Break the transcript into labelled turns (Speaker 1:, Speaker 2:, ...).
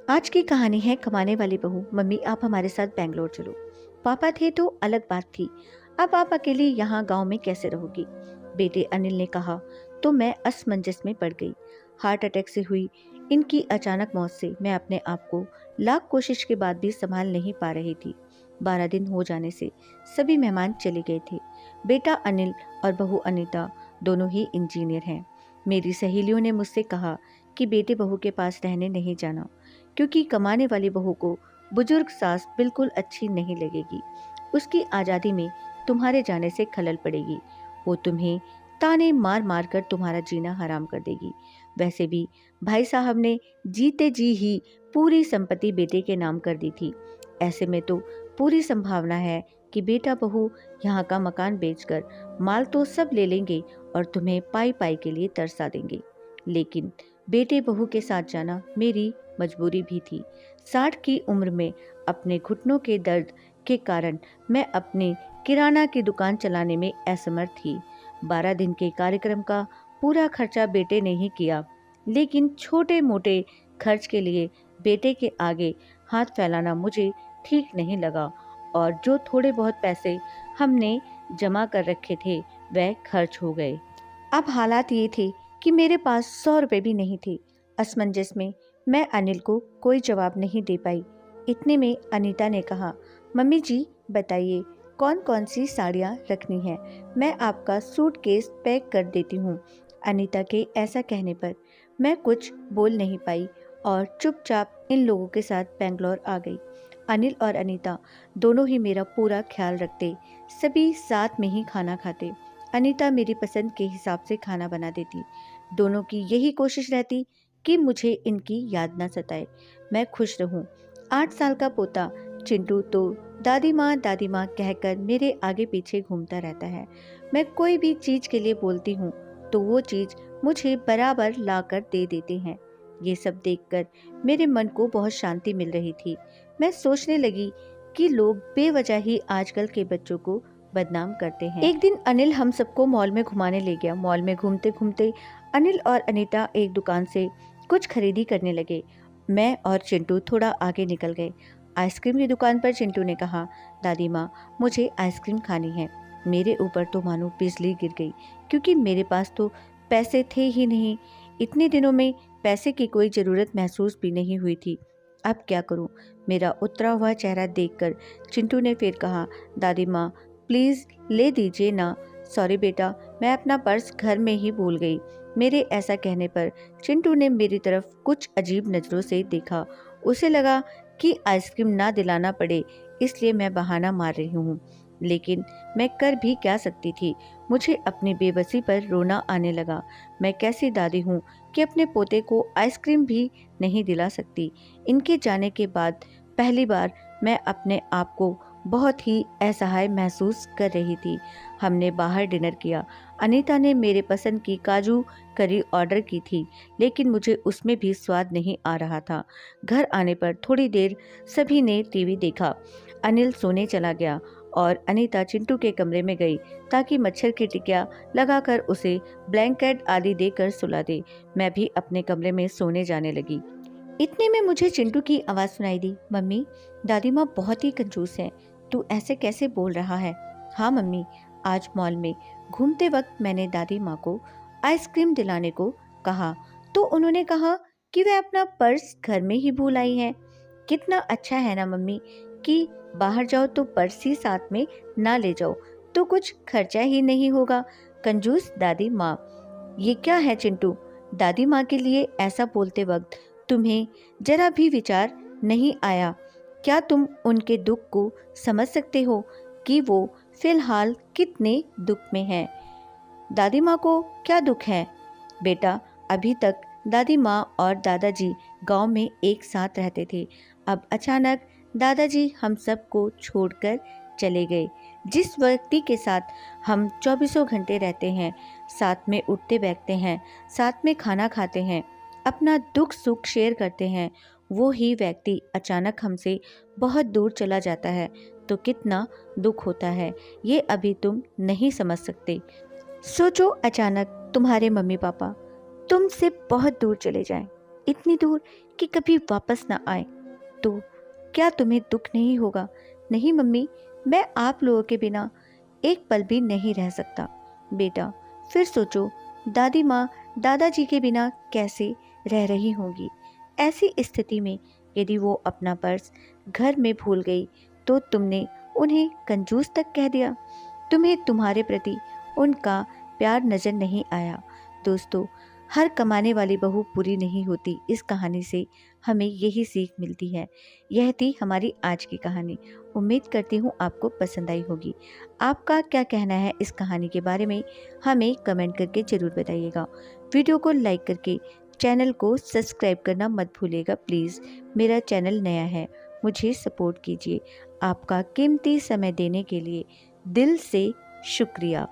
Speaker 1: आज की कहानी है कमाने वाली बहू। मम्मी, आप हमारे साथ बेंगलोर चलो। पापा थे तो अलग बात थी, अब आप अकेली यहाँ गांव में कैसे रहोगी? बेटे अनिल ने कहा तो मैं असमंजस में पड़ गई। हार्ट अटैक से हुई इनकी अचानक मौत से मैं अपने आप को लाख कोशिश के बाद भी संभाल नहीं पा रही थी। 12 दिन हो जाने से सभी मेहमान चले गए थे। बेटा अनिल और बहू अनीता दोनों ही इंजीनियर हैं। मेरी सहेलियों ने मुझसे कहा कि बेटे बहू के पास रहने नहीं जाना, क्योंकि कमाने वाली बहू को बुजुर्ग सास बिल्कुल अच्छी नहीं लगेगी। उसकी आज़ादी में तुम्हारे जाने से खलल पड़ेगी। वो तुम्हें ताने मार मार कर तुम्हारा जीना हराम कर देगी। वैसे भी भाई साहब ने जीते जी ही पूरी संपत्ति बेटे के नाम कर दी थी। ऐसे में तो पूरी संभावना है कि बेटा बहू यहाँ का मकान बेचकर माल तो सब ले लेंगे और तुम्हें पाई पाई के लिए तरसा देंगे। लेकिन बेटे बहू के साथ जाना मेरी मजबूरी भी थी। 60 की उम्र में अपने घुटनों के दर्द के कारण मैं अपनी किराना की दुकान चलाने में असमर्थ थी। 12 दिन के कार्यक्रम का पूरा खर्चा बेटे ने ही किया, लेकिन छोटे मोटे खर्च के लिए बेटे के आगे हाथ फैलाना मुझे ठीक नहीं लगा और जो थोड़े बहुत पैसे हमने जमा कर रखे थे वह खर्च हो गए। अब हालात ये थे कि मेरे पास 100 रुपए भी नहीं थे। असमंजस में मैं अनिल को कोई जवाब नहीं दे पाई। इतने में अनीता ने कहा, मम्मी जी बताइए कौन कौन सी साड़ियाँ रखनी है, मैं आपका सूटकेस पैक कर देती हूँ। अनीता के ऐसा कहने पर मैं कुछ बोल नहीं पाई और चुपचाप इन लोगों के साथ बेंगलोर आ गई। अनिल और अनीता दोनों ही मेरा पूरा ख्याल रखते, सभी साथ में ही खाना खाते। अनीता मेरी पसंद के हिसाब से खाना बना देती। दोनों की यही कोशिश रहती कि मुझे इनकी याद न सताए, मैं खुश रहूं। 8 साल का पोता चिंटू तो दादी माँ कहकर मेरे आगे पीछे घूमता रहता है। मैं कोई भी चीज के लिए बोलती हूँ तो वो चीज मुझे बराबर लाकर दे देते हैं। ये सब देखकर मेरे मन को बहुत शांति मिल रही थी। मैं सोचने लगी कि लोग बेवजह ही आजकल के बच्चों को बदनाम करते हैं। एक दिन अनिल हम सबको मॉल में घुमाने ले गया। मॉल में घूमते घूमते अनिल और अनीता एक दुकान से कुछ खरीदी करने लगे। मैं और चिंटू थोड़ा आगे निकल गए। आइसक्रीम की दुकान पर चिंटू ने कहा, दादी माँ मुझे आइसक्रीम खानी है। मेरे ऊपर तो मानो बिजली गिर गई, क्योंकि मेरे पास तो पैसे थे ही नहीं। इतने दिनों में पैसे की कोई ज़रूरत महसूस भी नहीं हुई थी। अब क्या करूं? मेरा उतरा हुआ चेहरा देखकर चिंटू ने फिर कहा, दादी माँ प्लीज़ ले दीजिए ना। सॉरी बेटा, मैं अपना पर्स घर में ही भूल गई। मेरे ऐसा कहने पर चिंटू ने मेरी तरफ कुछ अजीब नज़रों से देखा। उसे लगा कि आइसक्रीम ना दिलाना पड़े, इसलिए मैं बहाना मार रही हूँ। लेकिन मैं कर भी क्या सकती थी? मुझे अपनी बेबसी पर रोना आने लगा। मैं कैसी दादी हूँ कि अपने पोते को आइसक्रीम भी नहीं दिला सकती। इनके जाने के बाद पहली बार मैं अपने आप को बहुत ही असहाय महसूस कर रही थी। हमने बाहर डिनर किया। अनीता ने मेरे पसंद की काजू करी ऑर्डर की थी, लेकिन मुझे उसमें भी स्वाद नहीं आ रहा था। घर आने पर थोड़ी देर सभी ने टीवी देखा। अनिल सोने चला गया और अनीता चिंटू के कमरे में गई ताकि मच्छर की टिकिया लगाकर उसे ब्लैंकेट आदि देकर सुला दे। मैं भी अपने कमरे में सोने जाने लगी। इतने में मुझे चिंटू की आवाज़ सुनाई दी, मम्मी दादी माँ बहुत ही कंजूस है, तू ऐसे कैसे बोल रहा है? हाँ मम्मी, आज मॉल में घूमते वक्त मैंने दादी माँ को आइसक्रीम दिलाने को कहा तो उन्होंने कहा कि वह अपना पर्स घर में ही भूल आई है। कितना अच्छा है ना मम्मी कि बाहर जाओ तो पर्स ही साथ में ना ले जाओ, तो कुछ खर्चा ही नहीं होगा। कंजूस दादी माँ। ये क्या है चिंटू? दादी माँ के लिए ऐसा बोलते वक्त तुम्हें जरा भी विचार नहीं आया? क्या तुम उनके दुख को समझ सकते हो कि वो फिलहाल कितने दुख में हैं? दादी माँ को क्या दुख है? बेटा, अभी तक दादी माँ और दादाजी गांव में एक साथ रहते थे। अब अचानक दादाजी हम सबको छोड़कर चले गए। जिस व्यक्ति के साथ हम 24 घंटे रहते हैं, साथ में उठते बैठते हैं, साथ में खाना खाते हैं, अपना दुख सुख शेयर करते हैं, वो ही व्यक्ति अचानक हमसे बहुत दूर चला जाता है तो कितना दुख होता है, ये अभी तुम नहीं समझ सकते। सोचो, अचानक तुम्हारे मम्मी पापा तुमसे बहुत दूर चले जाएं, इतनी दूर कि कभी वापस ना आए, तो क्या तुम्हें दुख नहीं होगा? नहीं मम्मी, मैं आप लोगों के बिना एक पल भी नहीं रह सकता। बेटा, फिर सोचो, दादी माँ दादाजी के बिना कैसे रह रही होंगी। ऐसी स्थिति में यदि वो अपना पर्स घर में भूल गई तो तुमने उन्हें कंजूस तक कह दिया। तुम्हें तुम्हारे प्रति उनका प्यार नजर नहीं आया। दोस्तों, हर कमाने वाली बहू बुरी नहीं होती। इस कहानी से हमें यही सीख मिलती है। यह थी हमारी आज की कहानी। उम्मीद करती हूँ आपको पसंद आई होगी। आपका क्या कहना है इस कहानी के बारे में, हमें कमेंट करके ज़रूर बताइएगा। वीडियो को लाइक करके चैनल को सब्सक्राइब करना मत भूलिएगा प्लीज़। मेरा चैनल नया है, मुझे सपोर्ट कीजिए। आपका कीमती समय देने के लिए दिल से शुक्रिया।